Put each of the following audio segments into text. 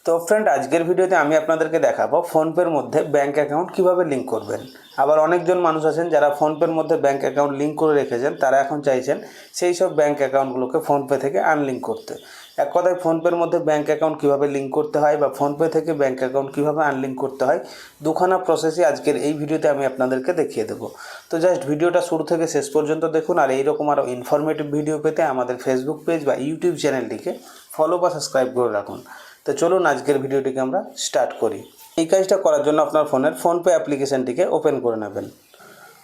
তো ফ্রেন্ড, আজকের ভিডিওতে আমি আপনাদেরকে দেখাবো ফোনপের মধ্যে ব্যাঙ্ক অ্যাকাউন্ট কিভাবে লিঙ্ক করবেন। আবার অনেকজন মানুষ আছেন যারা ফোনপের মধ্যে ব্যাঙ্ক অ্যাকাউন্ট লিঙ্ক করে রেখেছেন, তারা এখন চাইছেন সেই সব ব্যাঙ্ক অ্যাকাউন্টগুলোকে ফোনপে থেকে আনলিঙ্ক করতে। এক কথায় ফোনপের মধ্যে ব্যাঙ্ক অ্যাকাউন্ট কীভাবে লিঙ্ক করতে হয় বা ফোনপে থেকে ব্যাঙ্ক অ্যাকাউন্ট কীভাবে আনলিঙ্ক করতে হয়, দুখানা প্রসেসই আজকের এই ভিডিওতে আমি আপনাদেরকে দেখিয়ে দেবো। তো জাস্ট ভিডিওটা শুরু থেকে শেষ পর্যন্ত দেখুন। আর এইরকম আরও ইনফরমেটিভ ভিডিও পেতে আমাদের ফেসবুক পেজ বা ইউটিউব চ্যানেলটিকে ফলো বা সাবস্ক্রাইব করে রাখুন। তো চলুন আজকের ভিডিওটিকে আমরা স্টার্ট করি। এই কাজটা করার জন্য আপনার ফোনের ফোনপে অ্যাপ্লিকেশানটিকে ওপেন করে নেবেন।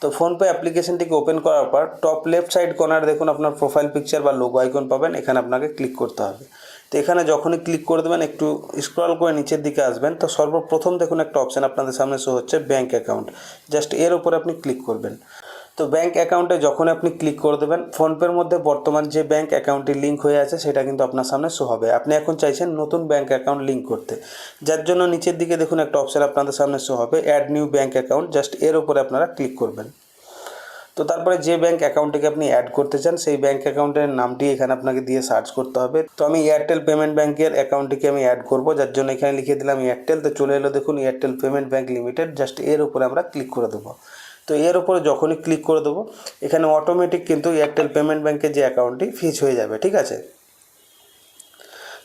তো ফোনপে অ্যাপ্লিকেশানটিকে ওপেন করার পর টপ লেফট সাইড কর্নার দেখুন আপনার প্রোফাইল পিকচার বা লোগো আইকন পাবেন, এখানে আপনাকে ক্লিক করতে হবে। তো এখানে যখনই ক্লিক করে দেবেন, একটু স্ক্রল করে নিচের দিকে আসবেন, তো সর্বপ্রথম দেখুন একটা অপশান আপনাদের সামনে শো হচ্ছে ব্যাঙ্ক অ্যাকাউন্ট। জাস্ট এর উপরে আপনি ক্লিক করবেন। তো ব্যাঙ্ক অ্যাকাউন্টে যখন আপনি ক্লিক করে দেবেন, ফোনপের মধ্যে বর্তমান যে ব্যাঙ্ক অ্যাকাউন্টটি লিঙ্ক হয়ে আছে সেটা কিন্তু আপনার সামনে শো হবে। আপনি এখন চাইছেন নতুন ব্যাঙ্ক অ্যাকাউন্ট লিঙ্ক করতে, যার জন্য নিচের দিকে দেখুন একটা অপশান আপনাদের সামনে শো হবে add new bank account. Just এর উপরে আপনারা ক্লিক করবেন। তো তারপরে যে ব্যাঙ্ক অ্যাকাউন্টটিকে আপনি অ্যাড করতে চান সেই ব্যাঙ্ক অ্যাকাউন্টের নামটি এখানে আপনাকে দিয়ে সার্চ করতে হবে। তো আমি এয়ারটেল পেমেন্ট ব্যাঙ্কের অ্যাকাউন্টটিকে আমি অ্যাড করবো, যার জন্য এখানে লিখে দিলাম এয়ারটেল। তো চলে এলো দেখুন Airtel payment bank limited. Just এর উপরে আমরা ক্লিক করে দেবো। তো এর উপরে যখনই ক্লিক করে দেবো, এখানে অটোমেটিক কিন্তু এয়ারটেল পেমেন্ট ব্যাঙ্কের যে অ্যাকাউন্টটি ফিচ হয়ে যাবে, ঠিক আছে।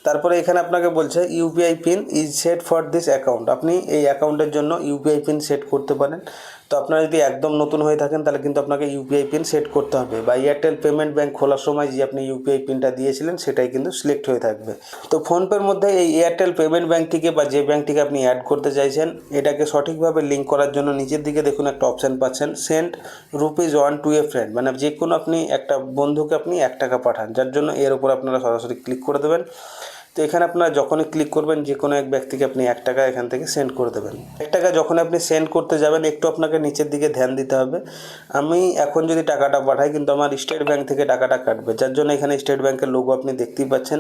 তারপরে এখানে আপনাকে বলছে UPI pin is set for this account. আপনি এই অ্যাকাউন্টের জন্য ইউপিআই পিন সেট করতে পারেন। তো আপনারা যদি একদম নতুন হয়ে থাকেন তাহলে কিন্তু আপনাকে ইউপিআই পিন সেট করতে হবে, বা এয়ারটেল পেমেন্ট ব্যাঙ্ক খোলার সময় যে আপনি ইউপিআই পিনটা দিয়েছিলেন সেটাই কিন্তু সিলেক্ট হয়ে থাকবে। তো ফোনপের মধ্যে এই এয়ারটেল পেমেন্ট ব্যাঙ্কটিকে বা যে ব্যাঙ্কটিকে আপনি অ্যাড করতে চাইছেন এটাকে সঠিকভাবে লিঙ্ক করার জন্য নিচের দিকে দেখুন একটা অপশান পাচ্ছেন সেন্ড ₹1 টু এ ফ্রেন্ড, মানে যে কোনো আপনি একটা বন্ধুকে আপনি ৳1 পাঠান, যার জন্য এর উপর আপনারা সরাসরি ক্লিক করে দেবেন। তো এখানে আপনারা যখনই ক্লিক করবেন যে কোনো এক ব্যক্তিকে আপনি ৳1 এখান থেকে সেন্ড করে দেবেন। ৳1 যখন আপনি সেন্ড করতে যাবেন একটু আপনাকে নিচের দিকে ধ্যান দিতে হবে। আমি এখন যদি টাকাটা পাঠাই কিন্তু আমার স্টেট ব্যাঙ্ক থেকে টাকাটা কাটবে, যার জন্য এখানে স্টেট ব্যাঙ্কের লোগো আপনি দেখতেই পাচ্ছেন।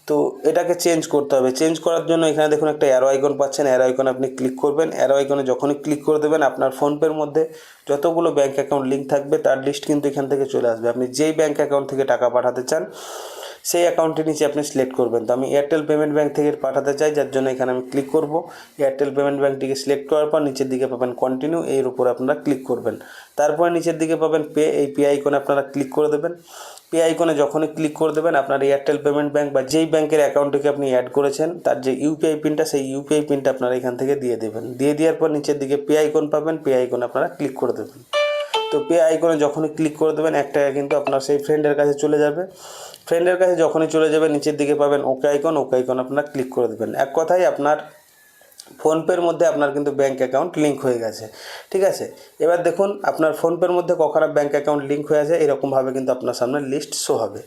তো এটাকে চেঞ্জ করতে হবে। চেঞ্জ করার জন্য এখানে দেখুন একটা অ্যারো আইকন পাচ্ছেন, অ্যারো আইকনে আপনি ক্লিক করবেন। অ্যারো আইকনে যখনই ক্লিক করে দেবেন আপনার ফোনপের মধ্যে যতগুলো ব্যাঙ্ক অ্যাকাউন্ট লিঙ্ক থাকবে তার লিস্ট কিন্তু এখান থেকে চলে আসবে। আপনি যেই ব্যাঙ্ক অ্যাকাউন্ট থেকে টাকা পাঠাতে চান সেই অ্যাকাউন্টের নিচে আপনি সিলেক্ট করবেন। তো আমি এয়ারটেল পেমেন্ট ব্যাঙ্ক থেকে পাঠাতে চাই, যার জন্য এখানে আমি ক্লিক করব। এয়ারটেল পেমেন্ট ব্যাঙ্কটিকে সিলেক্ট করার পর নিচের দিকে পাবেন কন্টিনিউ, এর উপর আপনারা ক্লিক করবেন। তারপরে নিচের দিকে পাবেন পে, এই পে আইকনে আপনারা ক্লিক করে দেবেন। পে আইকনে যখনই ক্লিক করে দেবেন আপনার এয়ারটেল পেমেন্ট ব্যাঙ্ক বা যেই ব্যাঙ্কের অ্যাকাউন্টটিকে আপনি অ্যাড করেছেন তার যে ইউপিআই পিনটা সেই ইউপিআই পিনটা আপনারা এখান থেকে দিয়ে দেবেন। দিয়ে দেওয়ার পর নিচের দিকে পে আইকন পাবেন, পে আইকনে আপনারা ক্লিক করে দেবেন। তো পে আইকনে যখনই ক্লিক করে দেবেন ৳1 কিন্তু আপনার সেই ফ্রেন্ডের কাছে চলে যাবে। ফ্রেন্ডের কাছে যখনই চলে যাবে নিচের দিকে পাবেন ওকে আইকন, ওকে আইকন আপনারা ক্লিক করে দেবেন। এক কথায় আপনার ফোনপের মধ্যে আপনার কিন্তু ব্যাঙ্ক অ্যাকাউন্ট লিঙ্ক হয়ে গেছে, ঠিক আছে। এবার দেখুন আপনার ফোনপের মধ্যে কখনো ব্যাঙ্ক অ্যাকাউন্ট লিঙ্ক হয়ে আছে এরকমভাবে কিন্তু আপনার সামনে লিস্ট শো হবে।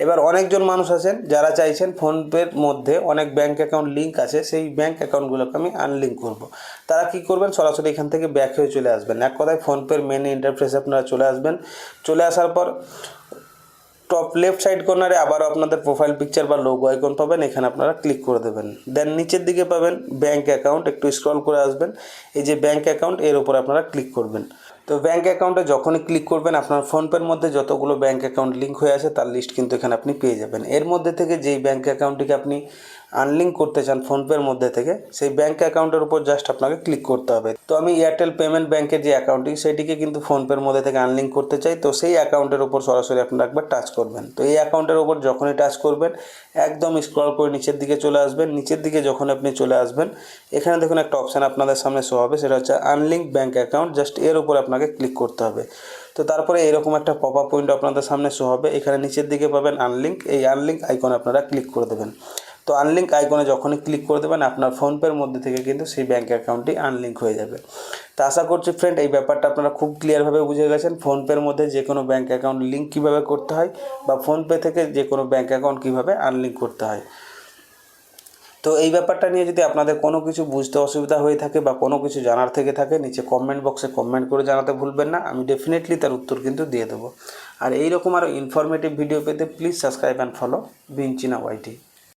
এবার অনেকজন মানুষ আছেন যারা চাইছেন ফোনপের মধ্যে অনেক ব্যাঙ্ক অ্যাকাউন্ট লিঙ্ক আছে, সেই ব্যাঙ্ক অ্যাকাউন্টগুলোকে আমি আনলিঙ্ক করব। তারা কী করবেন, সরাসরি এখান থেকে ব্যাক হয়ে চলে আসবেন। এক কথায় ফোনপের মেন ইন্টারফেসে আপনারা চলে আসবেন। চলে আসার পর টপ লেফট সাইড কর্নারে আবারও আপনাদের প্রোফাইল পিকচার বা লোগো আইকন পাবেন, এখানে আপনারা ক্লিক করে দেবেন। দেন নিচের দিকে পাবেন ব্যাঙ্ক অ্যাকাউন্ট, একটু স্ক্রল করে আসবেন, এই যে ব্যাঙ্ক অ্যাকাউন্ট এর উপর আপনারা ক্লিক করবেন। তো ব্যাঙ্ক অ্যাকাউন্টে যখনই ক্লিক করবেন আপনার ফোনপের মধ্যে যতগুলো ব্যাঙ্ক অ্যাকাউন্ট লিঙ্ক হয়ে আছে তার লিস্ট কিন্তু এখানে আপনি পেয়ে যাবেন। এর মধ্যে থেকে যেই ব্যাঙ্ক অ্যাকাউন্টটিকে আপনি আনলিঙ্ক করতে চান ফোনপের মধ্যে থেকে সেই ব্যাঙ্ক অ্যাকাউন্টের উপর জাস্ট আপনাকে ক্লিক করতে হবে। তো আমি এয়ারটেল পেমেন্ট ব্যাঙ্কের যে অ্যাকাউন্টটি সেটিকে কিন্তু ফোনপের মধ্যে থেকে আনলিঙ্ক করতে চাই। তো সেই অ্যাকাউন্টের উপর সরাসরি আপনারা একবার টাচ করবেন। তো এই অ্যাকাউন্টের উপর যখনই টাচ করবেন একদম স্ক্রল করে নিচের দিকে চলে আসবেন। নিচের দিকে যখন আপনি চলে আসবেন এখানে দেখুন একটা অপশান আপনাদের সামনে শো হবে, সেটা হচ্ছে আনলিঙ্ক ব্যাঙ্ক অ্যাকাউন্ট। জাস্ট এর উপর আপনাকে ক্লিক করতে হবে। তো তারপরে এরকম একটা পপ আপ উইন্ডো আপনাদের সামনে শো হবে, এখানে নিচের দিকে পাবেন আনলিঙ্ক, এই আনলিঙ্ক আইকনে আপনারা ক্লিক করে দেবেন। তো আনলিঙ্ক আইকনে যখনই ক্লিক করে দেবেন আপনার ফোনপের মধ্যে থেকে কিন্তু সেই ব্যাঙ্ক অ্যাকাউন্টটি আনলিঙ্ক হয়ে যাবে। তো আশা করছি ফ্রেন্ড এই ব্যাপারটা আপনারা খুব ক্লিয়ারভাবে বুঝে গেছেন ফোনপের মধ্যে যে কোনো ব্যাঙ্ক অ্যাকাউন্ট লিঙ্ক কীভাবে করতে হয় বা ফোনপে থেকে যে কোনো ব্যাঙ্ক অ্যাকাউন্ট কীভাবে আনলিঙ্ক করতে হয়। তো এই ব্যাপারটা নিয়ে যদি আপনাদের কোনো কিছু বুঝতে অসুবিধা হয়ে থাকে বা কোনো কিছু জানার থেকে থাকে নিচে কমেন্ট বক্সে কমেন্ট করে জানাতে ভুলবেন না, আমি ডেফিনেটলি তার উত্তর কিন্তু দিয়ে দেবো। আর এইরকম আরও ইনফরমেটিভ ভিডিও পেতে প্লিজ সাবস্ক্রাইব অ্যান্ড ফলো বিঞ্চিনা ওয়াইটি।